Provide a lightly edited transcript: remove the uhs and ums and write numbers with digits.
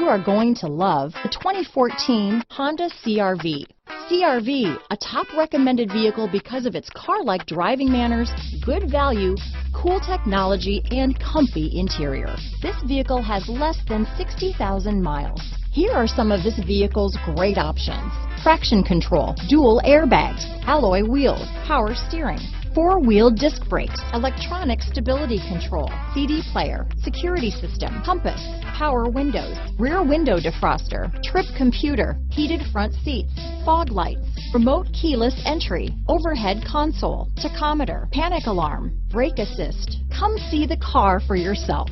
are going to love the 2014 Honda CR-V. CR-V, a top recommended vehicle because of its car-like driving manners, good value, cool technology, and comfy interior. This vehicle has less than 60,000 miles. Here are some of this vehicle's great options: traction control, dual airbags, alloy wheels, power steering, four-wheel disc brakes, electronic stability control, CD player, security system, compass, power windows, rear window defroster, trip computer, heated front seats, fog lights, remote keyless entry, overhead console, tachometer, panic alarm, brake assist. Come see the car for yourself.